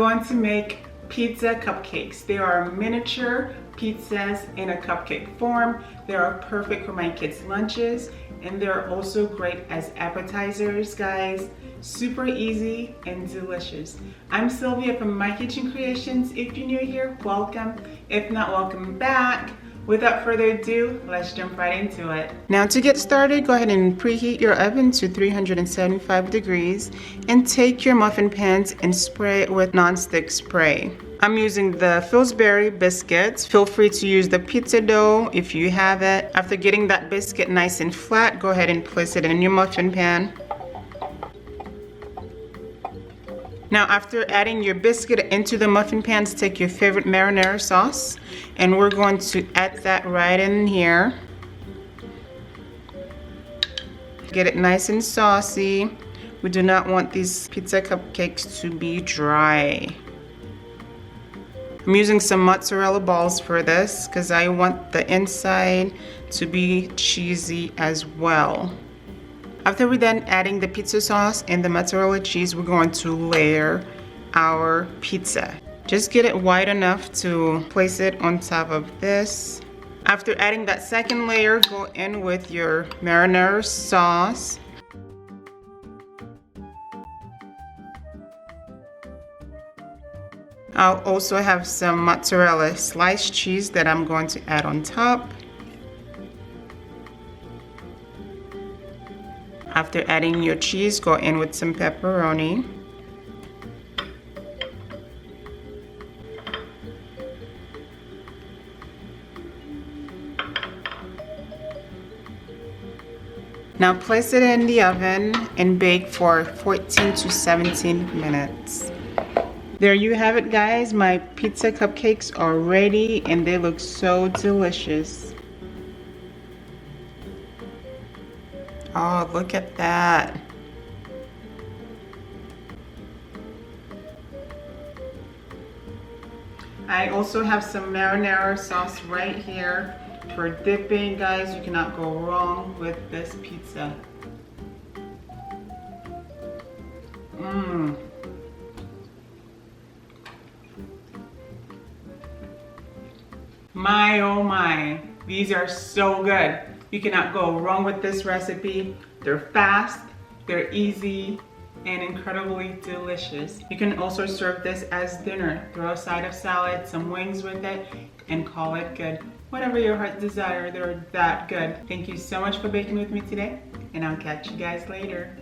going to make pizza cupcakes. They are miniature pizzas in a cupcake form. They are perfect for my kids' lunches, and they're also great as appetizers, guys. Super easy and delicious. I'm Sylvia from My Kitchen Creations. If you're new here, welcome. If not, welcome back. Without further ado, let's jump right into it. Now to get started, go ahead and preheat your oven to 375 degrees and take your muffin pans and spray it with nonstick spray. I'm using the Pillsbury biscuits. Feel free to use the pizza dough if you have it. After getting that biscuit nice and flat, go ahead and place it in your muffin pan. Now after adding your biscuit into the muffin pans, take your favorite marinara sauce and we're going to add that right in here. Get it nice and saucy. We do not want these pizza cupcakes to be dry. I'm using some mozzarella balls for this because I want the inside to be cheesy as well. After we're done adding the pizza sauce and the mozzarella cheese, we're going to layer our pizza. Just get it wide enough to place it on top of this. After adding that second layer, go in with your marinara sauce. I'll also have some mozzarella sliced cheese that I'm going to add on top. After adding your cheese, go in with some pepperoni. Now place it in the oven and bake for 14 to 17 minutes. There you have it, guys. My pizza cupcakes are ready and they look so delicious. Oh, look at that. I also have some marinara sauce right here for dipping, guys. You cannot go wrong with this pizza. My oh my, these are so good. You cannot go wrong with this recipe. They're fast, they're easy, and incredibly delicious. You can also serve this as dinner. Throw a side of salad, some wings with it, and call it good. Whatever your heart desires, they're that good. Thank you so much for baking with me today, and I'll catch you guys later.